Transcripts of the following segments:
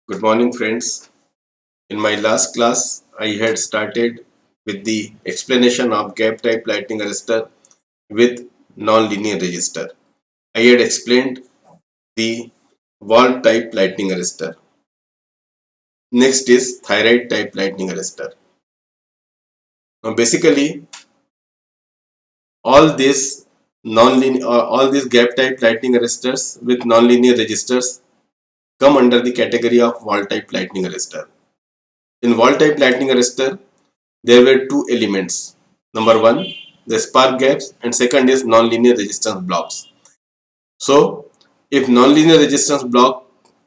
Good morning, friends. In my last class, I had started with the explanation of gap type lightning arrestor with non-linear resistor. I had explained the wall type lightning arrestor. Next is Thyrite type lightning arrestor. Now, basically, all these all these gap type lightning arrestors with non-linear resistors come under the category of wall type lightning arrestor. In wall type lightning arrestor, there were two elements. Number one, the spark gaps, and second is nonlinear resistance blocks. So, if nonlinear resistance blocks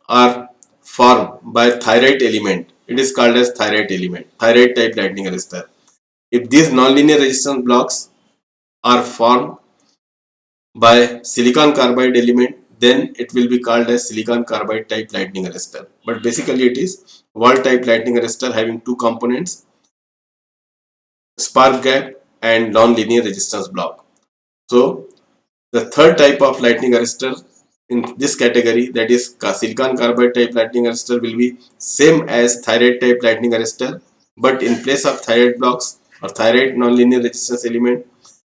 are formed by Thyrite element, it is called as Thyrite element, Thyrite type lightning arrestor. If these nonlinear resistance blocks are formed by silicon carbide element, then it will be called as silicon carbide type lightning arrestor. But basically, it is wall type lightning arrestor having two components, spark gap and non-linear resistance block. So the third type of lightning arrestor in this category, that is silicon carbide type lightning arrestor, will be same as Thyrite type lightning arrestor, but in place of Thyrite blocks or Thyrite non-linear resistance element,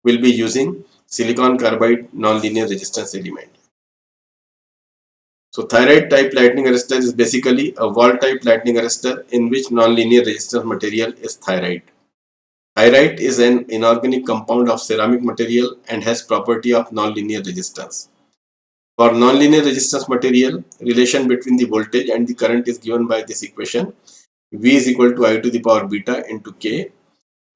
will be using silicon carbide non-linear resistance element. So Thyrite type lightning arrestor is basically a wall type lightning arrestor in which non-linear resistance material is Thyrite. Thyrite is an inorganic compound of ceramic material and has property of nonlinear resistance. For nonlinear resistance material, relation between the voltage and the current is given by this equation. V is equal to I to the power beta into K.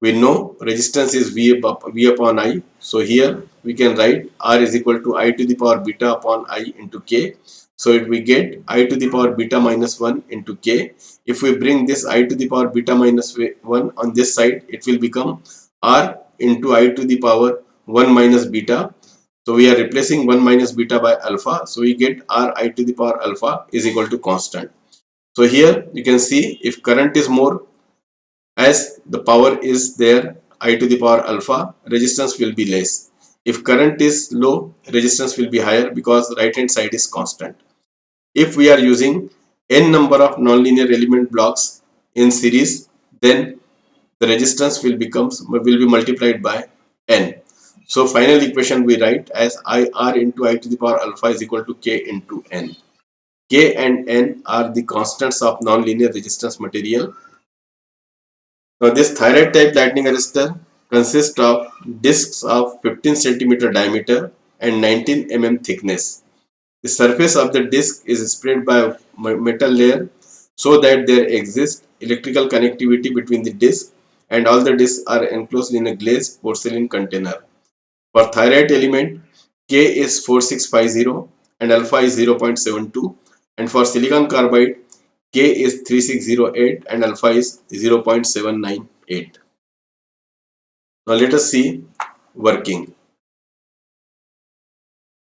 We know resistance is V upon I. So here we can write R is equal to I to the power beta upon I into K. So if we get I to the power beta minus 1 into K, if we bring this I to the power beta minus 1 on this side, it will become R into I to the power 1 minus beta. So we are replacing 1 minus beta by alpha. So we get R I to the power alpha is equal to constant. So here you can see if current is more, as the power is there, I to the power alpha, resistance will be less. If current is low, resistance will be higher because right hand side is constant. If we are using n number of nonlinear element blocks in series, then the resistance will be multiplied by n. So final equation we write as IR into I to the power alpha is equal to K into n. K and n are the constants of nonlinear resistance material. Now this Thyrite type lightning arrestor consists of discs of 15 cm diameter and 19 mm thickness. The surface of the disc is spread by a metal layer so that there exists electrical connectivity between the disc, and all the discs are enclosed in a glazed porcelain container. For Thyrite element, K is 4650 and alpha is 0.72, and for silicon carbide, K is 3608 and alpha is 0.798. Now let us see working.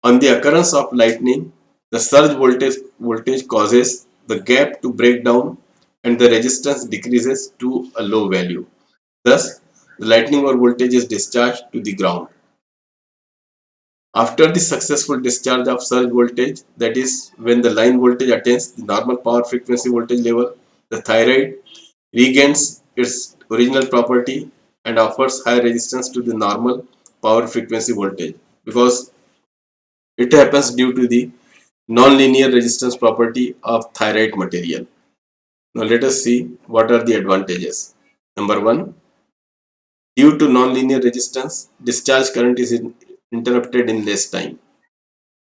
On the occurrence of lightning, the surge voltage causes the gap to break down and the resistance decreases to a low value. Thus, the lightning or voltage is discharged to the ground. After the successful discharge of surge voltage, that is when the line voltage attains the normal power frequency voltage level, the Thyrite regains its original property and offers high resistance to the normal power frequency voltage, because it happens due to the non-linear resistance property of Thyrite material. Now let us see what are the advantages. Number one, due to non-linear resistance, discharge current is interrupted in less time.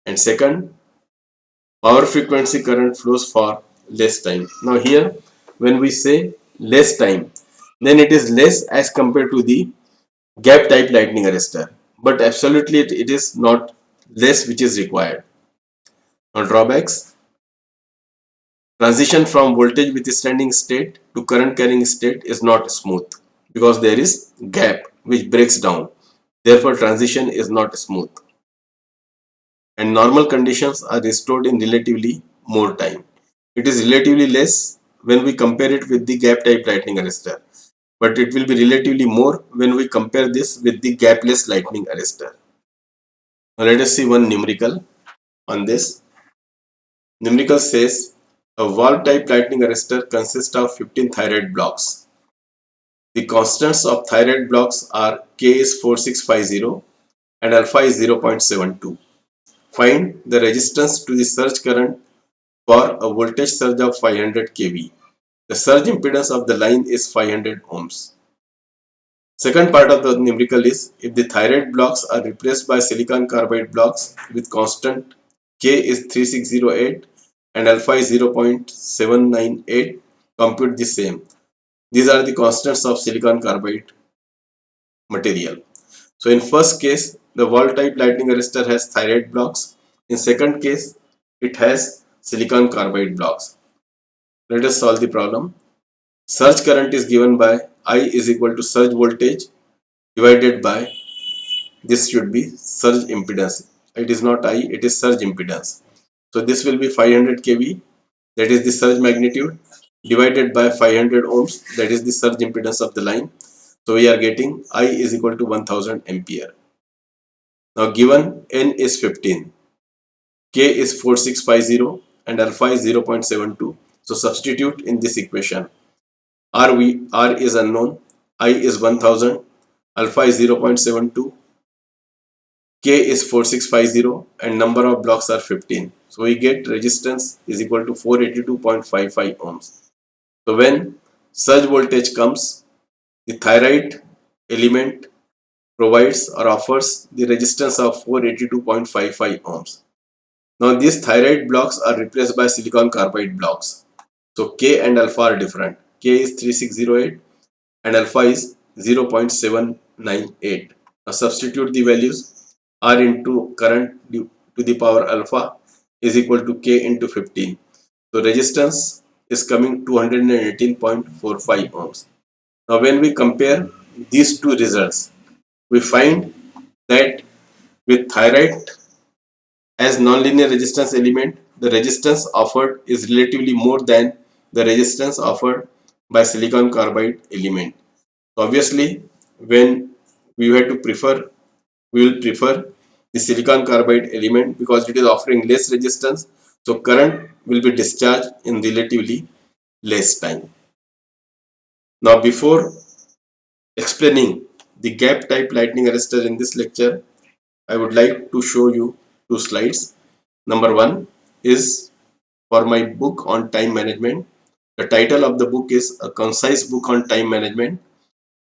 And second, power frequency current flows for less time. Now here, when we say less time, then it is less as compared to the gap type lightning arrestor. But absolutely it is not less which is required. Now drawbacks: transition from voltage withstanding state to current carrying state is not smooth because there is gap which breaks down. Therefore, transition is not smooth. And normal conditions are restored in relatively more time. It is relatively less when we compare it with the gap type lightning arrestor, but it will be relatively more when we compare this with the gapless lightning arrestor. Now let us see one numerical on this. Numerical says A valve type lightning arrestor consists of 15 Thyrite blocks. The constants of Thyrite blocks are K is 4650 and alpha is 0.72. Find the resistance to the surge current for a voltage surge of 500 kV. The surge impedance of the line is 500 ohms. Second part of the numerical is if the Thyrite blocks are replaced by silicon carbide blocks with constant K is 3608 and alpha is 0.798, compute the same. These are the constants of silicon carbide material. So in first case, the wall type lightning arrestor has Thyrite blocks. In second case, it has silicon carbide blocks. Let us solve the problem. Surge current is given by I is equal to surge voltage divided by, this should be surge impedance. It is not I, it is surge impedance. So this will be 500 kV, that is the surge magnitude, divided by 500 ohms, that is the surge impedance of the line. So we are getting I is equal to 1000 ampere. Now given N is 15, K is 4650 and alpha is 0.72. So substitute in this equation. R is unknown, I is 1000, alpha is 0.72, K is 4650 and number of blocks are 15. So we get resistance is equal to 482.55 ohms. So when surge voltage comes, the Thyrite element provides or offers the resistance of 482.55 ohms. Now these Thyrite blocks are replaced by silicon carbide blocks. So K and alpha are different. K is 3608 and alpha is 0.798. Now substitute the values. R into current to the power alpha is equal to K into 15. So resistance is coming 218.45 ohms. Now when we compare these two results, we find that with Thyrite as nonlinear resistance element, the resistance offered is relatively more than the resistance offered by silicon carbide element. So obviously, when we have to prefer, we will prefer the silicon carbide element because it is offering less resistance. So current will be discharged in relatively less time. Now before explaining the gap type lightning arrestor in this lecture, I would like to show you two slides. Number one is for my book on time management. The title of the book is A Concise Book on Time Management,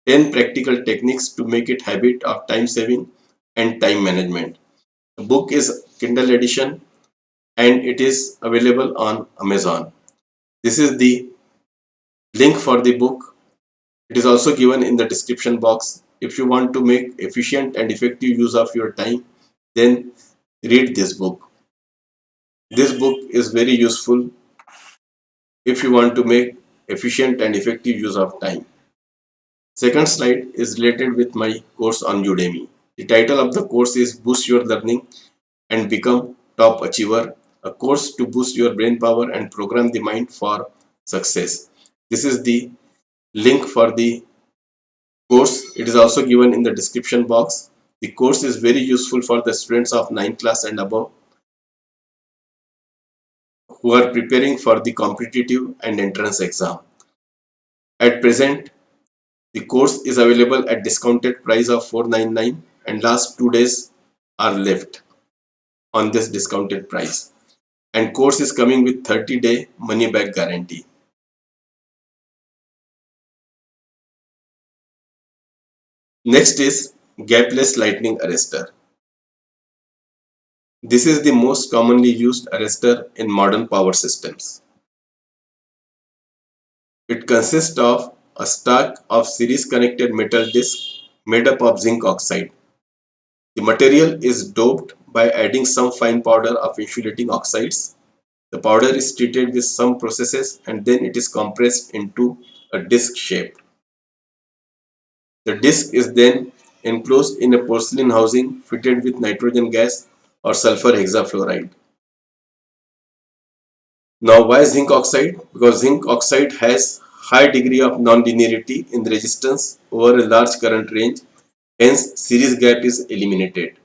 10 Practical Techniques to Make It Habit of Time Saving and Time Management. The book is Kindle edition and it is available on Amazon. This is the link for the book. It is also given in the description box. If you want to make efficient and effective use of your time, then read this book. This book is very useful if you want to make efficient and effective use of time. Second slide is related with my course on Udemy. The title of the course is Boost Your Learning and Become Top Achiever, a course to boost your brain power and program the mind for success. This is the link for the course. It is also given in the description box. The course is very useful for the students of 9th class and above who are preparing for the competitive and entrance exam. At present, the course is available at discounted price of 499 and last 2 days are left on this discounted price. And course is coming with 30-day money back guarantee. Next is Gapless lightning arrestor. This is the most commonly used arrestor in modern power systems. It consists of a stack of series connected metal discs made up of zinc oxide. The material is doped by adding some fine powder of insulating oxides. The powder is treated with some processes and then it is compressed into a disc shape. The disc is then enclosed in a porcelain housing fitted with nitrogen gas or sulfur hexafluoride. Now why zinc oxide? Because zinc oxide has high degree of non-linearity in resistance over a large current range, hence series gap is eliminated.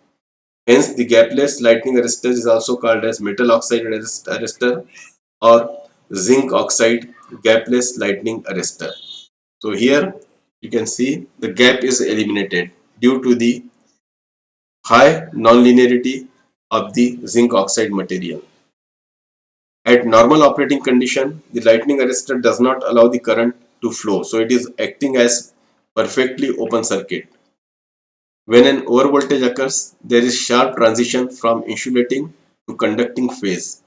Hence the gapless lightning arrestor is also called as metal oxide arrestor or zinc oxide gapless lightning arrestor. So here you can see the gap is eliminated due to the high nonlinearity of the zinc oxide material. At normal operating condition, the lightning arrestor does not allow the current to flow, so it is acting as perfectly open circuit. When an overvoltage occurs, there is sharp transition from insulating to conducting phase.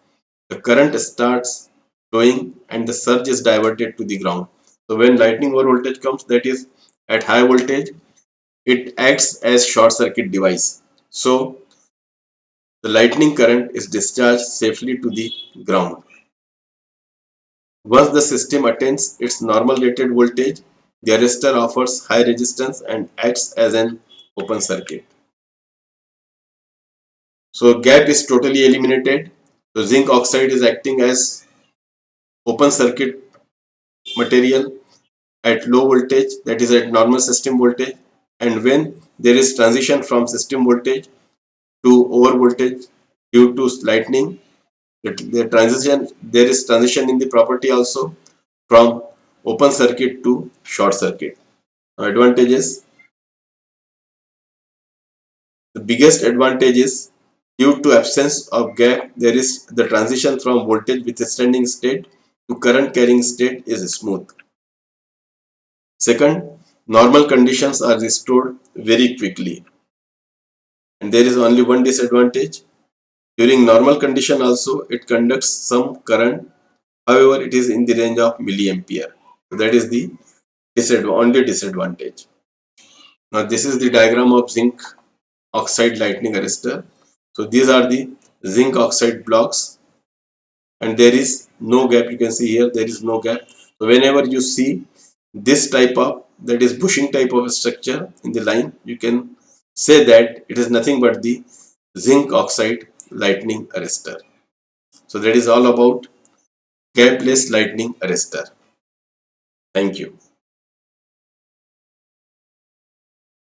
The current starts flowing and the surge is diverted to the ground. So when lightning overvoltage comes, that is at high voltage, it acts as short circuit device. So the lightning current is discharged safely to the ground. Once the system attains its normal rated voltage, the arrestor offers high resistance and acts as an open circuit. So gap is totally eliminated. So zinc oxide is acting as open circuit material at low voltage, that is at normal system voltage, and when there is transition from system voltage to over voltage due to lightning, the transition, there is transition in the property also from open circuit to short circuit. Advantages: the biggest advantage is due to absence of gap, there is the transition from voltage withstanding state to current carrying state is smooth. Second, normal conditions are restored very quickly. And there is only one disadvantage. During normal condition also, it conducts some current. However, it is in the range of milliampere. So that is the only disadvantage. Now this is the diagram of zinc oxide lightning arrestor. So these are the zinc oxide blocks and there is no gap. You can see here there is no gap. So whenever you see this type of, that is bushing type of structure in the line, you can say that it is nothing but the zinc oxide lightning arrestor. So that is all about gapless lightning arrestor. Thank you.